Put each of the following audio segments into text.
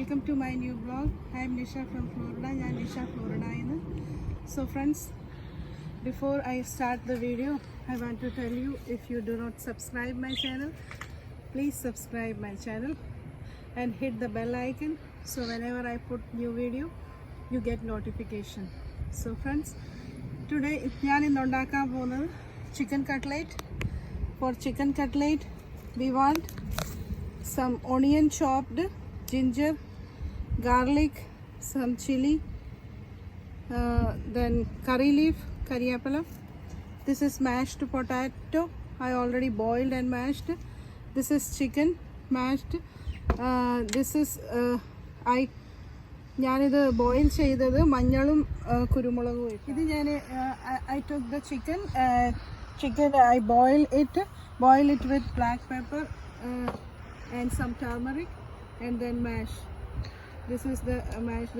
welcome to my new vlog. I am Nisha from Florida. I am Nisha Florida. So friends, before I start the video, I want to tell you, if you do not subscribe my channel, please subscribe my channel and hit the bell icon, so whenever I put new video, you get notification. So friends, today ഞാൻ ഇന്ന് ഉണ്ടാക്കാൻ പോകുന്നത് chicken cutlet. For chicken cutlet, we want some onion chopped, ginger, garlic, some chili, then curry leaf, curryapala. This is mashed potato. I already boiled and mashed. This is chicken mashed. This is ഞാനിത് boil ചെയ്തത് മഞ്ഞളും കുരുമുളകും ഇത് ഞാൻ I took the chicken I boil it with black pepper and some turmeric and then mash. This is the mashed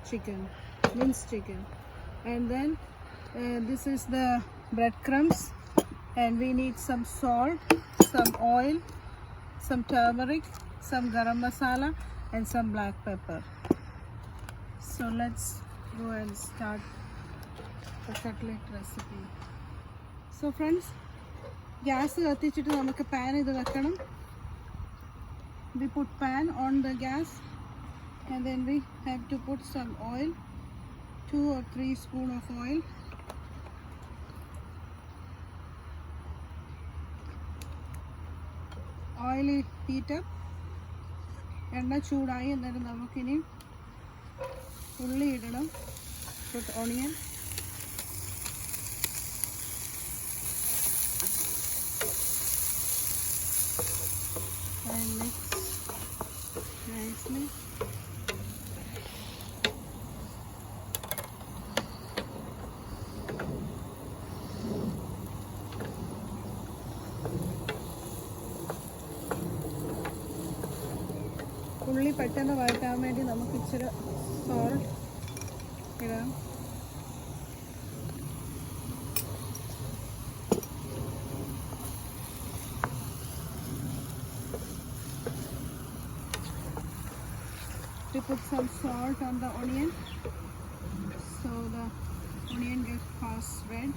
chicken, minced chicken, and then this is the breadcrumbs, and we need some salt, some oil, some turmeric, some garam masala and some black pepper. So let's go and start the cutlet recipe. So friends, gas കത്തിച്ചിട്ട് നമുക്ക് pan ഇത് വെക്കണം. We put pan on the gas and then we have to put some oil, 2 or 3 spoon of oil. Oil heat up, എണ്ണ ചൂടായി എന്നിട്ട് നമുക്കിനി ഉള്ളി ഇടണം. Put onion, and mix nicely. ഉള്ളി പെട്ടെന്ന് വഴറ്റാൻ വേണ്ടി നമുക്ക് ഇച്ചിരി സോൾട്ട് ഇടാം. We put some salt on the onion so the onion gets fast red.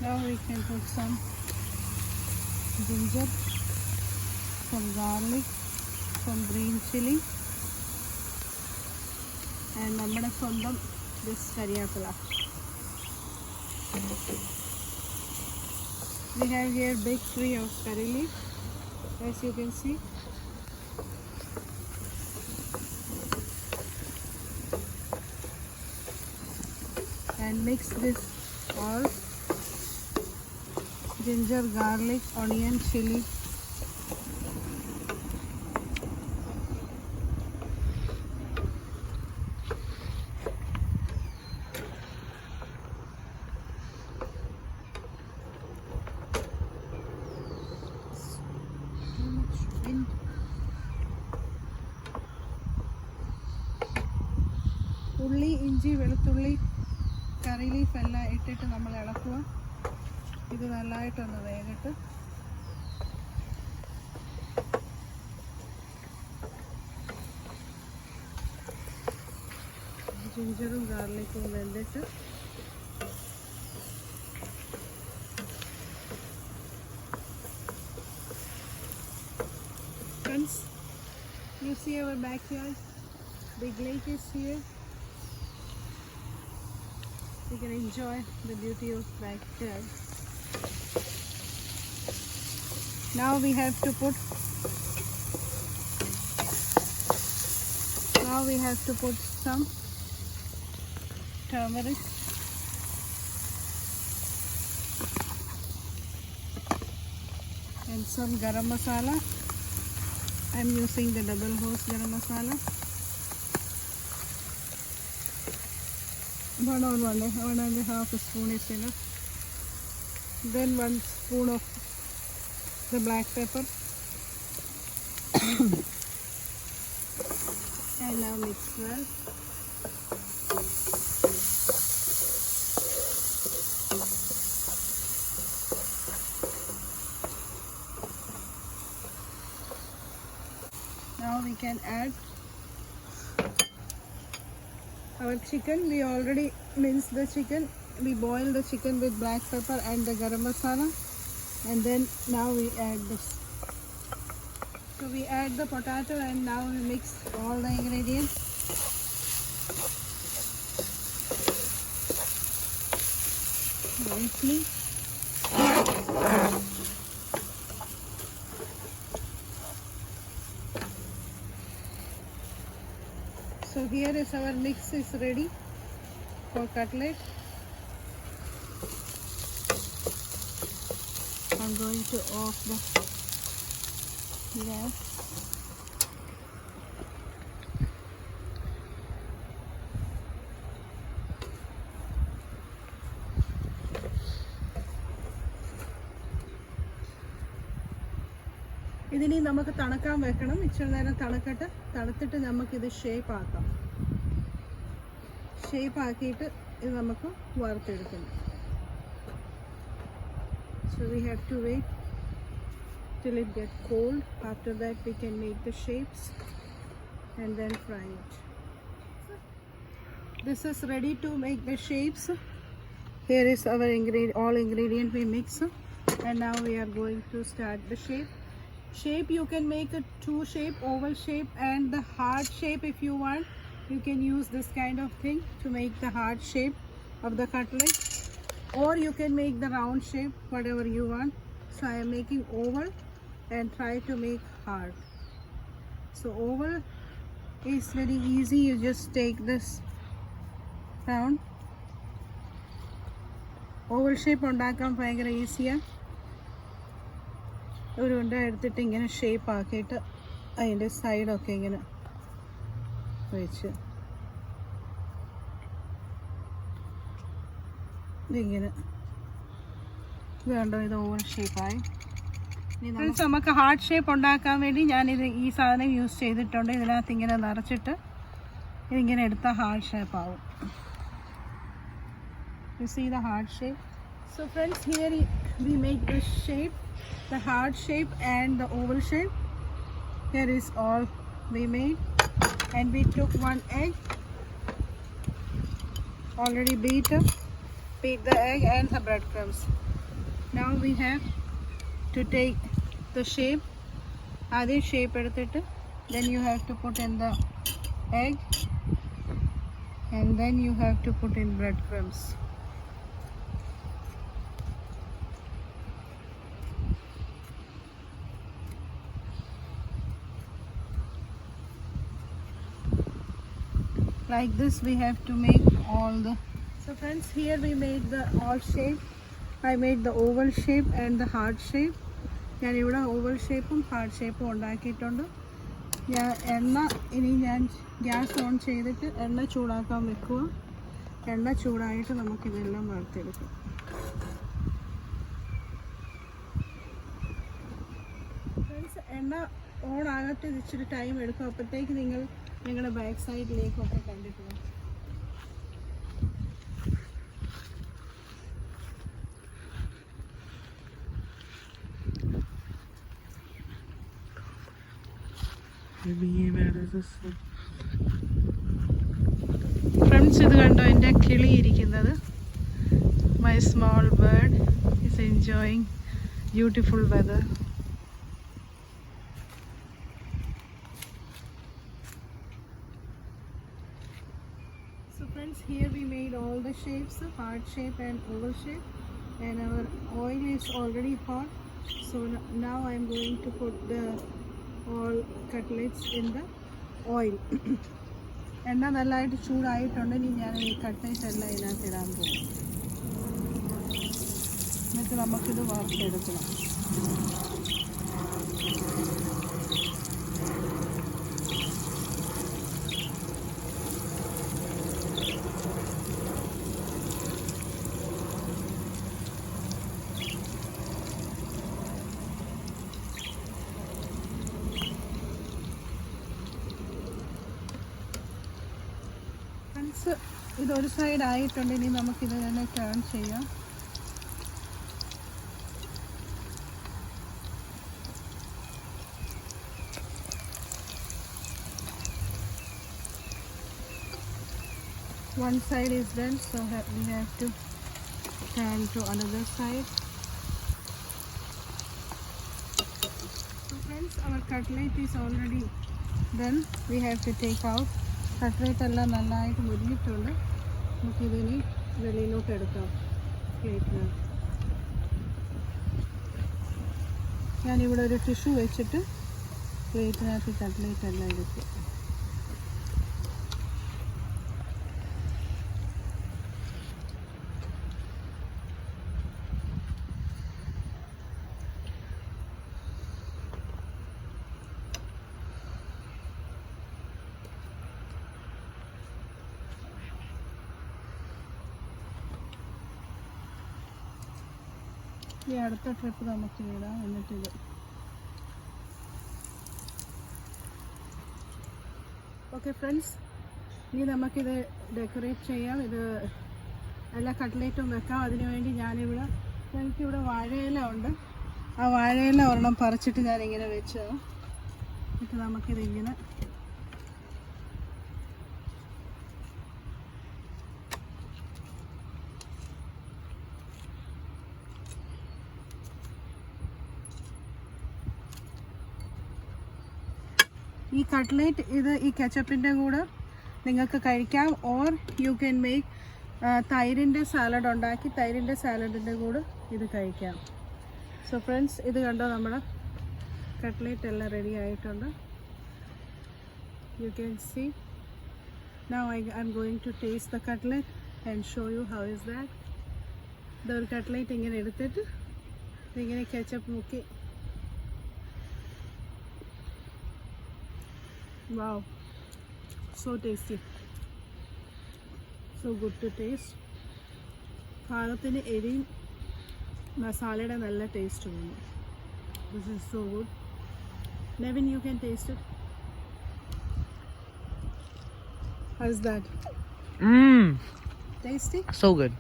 Now we can put some ginger, some garlic, some green chili, and നമ്മുടെ സ്വന്തം this curryapala. We have here big tree of curry leaf, as you can see. And mix this all, ginger, garlic, onion, chili. ഉള്ളി, ഇഞ്ചി, വെളുത്തുള്ളി, കറി leaf എല്ലാം ഇട്ടിട്ട് നമ്മൾ ഇളക്കുക. ഇത് നല്ലതായിട്ടൊന്ന് വേകട്ട്. ജിഞ്ചറും ഗാർലിക്കും വെന്തിട്ട് friends, you see our backyard. Big lake is here. You can enjoy the beauty of backyard. Now we have to put some turmeric, and some garam masala. I am using the double horse garam masala. 1.5 spoon is enough. Then 1 spoon of the black pepper And now mix well. Now we can add our chicken. We already minced the chicken. We boiled the chicken with black pepper and the garam masala, and then now we add this. So we add the potato and now we mix all the ingredients. Nicely. So here is our mix is ready for cutlet. I'm going to off the gas. ഇതിനി നമുക്ക് തണുക്കാൻ വെക്കണം. ഇച്ചിരി നേരം തണുക്കട്ടെ. തണുത്തിട്ട് നമുക്കിത് shape ആക്കാം. Shape ആക്കിയിട്ട് ഇത് നമുക്ക് വറുത്തെടുക്കണം. So we have to wait till it gets cold. After that we can make the shapes and then fry it. This is ready to make the shapes. Here is our all ingredient we mix, and now we are going to start the shape. Shape you can make a two shape, oval shape and the heart shape if you want. You can use this kind of thing to make the heart shape of the cutlet, or you can make the round shape, whatever you want. So I am making oval and try to make heart. So oval is very easy. You just take this round. Oval shape ഉണ്ടാക്കാൻ ഭയങ്കര ഈസിയാണ്. ഒരു ഉണ്ട എടുത്തിട്ട് ഇങ്ങനെ shape ആക്കിയിട്ട് അതിൻ്റെ സൈഡൊക്കെ ഇങ്ങനെ വെച്ച് ഇതിങ്ങനെ ഇത് കണ്ടോ, ഇത് ഓവൽ ഷേപ്പായി. നമുക്ക് ഹാർട്ട് ഷേപ്പ് ഉണ്ടാക്കാൻ വേണ്ടി ഞാനിത് ഈ സാധനം യൂസ് ചെയ്തിട്ടുണ്ട്. ഇതിനകത്ത് ഇങ്ങനെ നിറച്ചിട്ട് ഇതിങ്ങനെ എടുത്താൽ ഹാർട്ട് ഷേപ്പ് ആവും. You see the heart shape. So friends, here we make the shape, the heart shape and the oval shape. Here is all we made, and we took one egg already beat the egg and the breadcrumbs. Now we have to take the shape. Adi shape edutittu then you have to put in the egg, and then you have to put in breadcrumbs. Like this we have to make all the. So friends, here we made the all shape. I made the oval shape and the heart shape. ഞാൻ ഇവിടെ oval ഷേപ്പും heart ഷേപ്പും ഉണ്ടാക്കിയിട്ടുണ്ട്. ഇനി ഞാൻ gas on ചെയ്തിട്ട് എണ്ണ ചൂടാക്കാൻ വെക്കുക. എണ്ണ ചൂടായിട്ട് നമുക്കിതെല്ലാം വറുത്തെടുക്കാം. ഫ്രണ്ട്സ്, എണ്ണ ഓൺ ആകട്ടെ, ഇച്ചിരി ടൈം എടുക്കും. അപ്പോഴത്തേക്ക് നിങ്ങൾ നിങ്ങളുടെ ബാക്ക് സൈഡിലേക്കൊക്കെ കണ്ടിട്ട് പോകും. ഫ്രണ്ട്സ്, ഇത് കണ്ടോ എൻ്റെ കിളി ഇരിക്കുന്നത്. My small bird is enjoying beautiful weather. So friends, here we made all the shapes, heart shape and oval shape, and our oil is already hot. So now I am going to put the all cutlets in the oil. എണ്ണ നല്ലതായിട്ട് ചൂടായിട്ടുണ്ട്. ഇനി ഞാൻ ഈ cutlet എല്ലാം ഇതിനകത്ത് ഇടാൻ പോകും. എന്നിട്ട് നമുക്കിത് വറുത്തെടുക്കണം. ഇതൊരു സൈഡ് ആയിട്ടുണ്ട്. ഇനി നമുക്കിത് തന്നെ ടേൺ ചെയ്യാം. One side is done, so we have to turn to another side. So friends, our cutlet is already done. We have to take out. Cutlet എല്ലാം നന്നായിട്ട് മുരിഞ്ഞിട്ടുണ്ട്. നമുക്കിതിനി വെളിയിലോട്ട് എടുക്കാം പ്ലേറ്റിന്. ഞാനിവിടെ ഒരു ടിഷ്യൂ വെച്ചിട്ട് പ്ലേറ്റിനകത്ത് കട്ട്ലേറ്റ് എല്ലാം എടുക്കും. ഈ അടുത്ത ട്രിപ്പ് നമുക്ക് ഇടാം. എന്നിട്ടിത് ഓക്കെ ഫ്രണ്ട്സ്, ഇനി നമുക്കിത് ഡെക്കറേറ്റ് ചെയ്യാം. ഇത് എല്ലാ കട്ട്ലേറ്റും വെക്കാം. അതിനുവേണ്ടി എനിക്കിവിടെ വാഴയില ഉണ്ട്. ആ വാഴയില ഒരെണ്ണം പറിച്ചിട്ട് ഞാനിങ്ങനെ വെച്ചതാണ്. എന്നിട്ട് നമുക്കിതിങ്ങനെ ഈ കട്ട്ലേറ്റ് ഇത് ഈ കെച്ചപ്പിൻ്റെ കൂടെ നിങ്ങൾക്ക് കഴിക്കാം. ഓർ യു ക്യാൻ മേക്ക് തൈരിൻ്റെ സാലഡ് ഉണ്ടാക്കി തൈരിൻ്റെ സാലഡിൻ്റെ കൂടെ ഇത് കഴിക്കാം. സോ ഫ്രണ്ട്സ്, ഇത് കണ്ടോ, നമ്മുടെ കട്ട്ലേറ്റ് എല്ലാം റെഡി ആയിട്ടുണ്ട്. You can see. Now I am going to taste the cutlet and show you how is that. ഇതൊരു കട്ട്ലേറ്റ് ഇങ്ങനെ എടുത്തിട്ട് ഇങ്ങനെ കെച്ചപ്പ് മുക്കി. Wow, so tasty, so good to taste. പാകത്തിന് എരിയും മസാലയുടെ നല്ല ടേസ്റ്റ് ഉണ്ട്. This is so good. Nevin, you can taste it. How's that? Tasty? So good.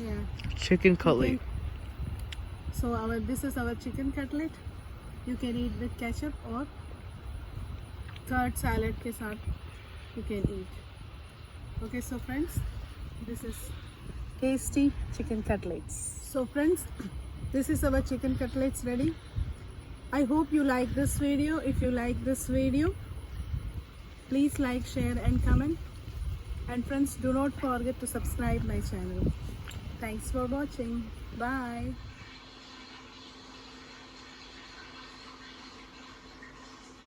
Yeah. Chicken cutlet. So this is our chicken cutlet. You can eat with ketchup or curd salad के साथ you can eat. Okay, so friends, this is tasty chicken cutlets. So friends, this is our chicken cutlets ready. I hope you like this video. If you like this video, please like, share and comment. And friends, do not forget to subscribe my channel. Thanks for watching. Bye.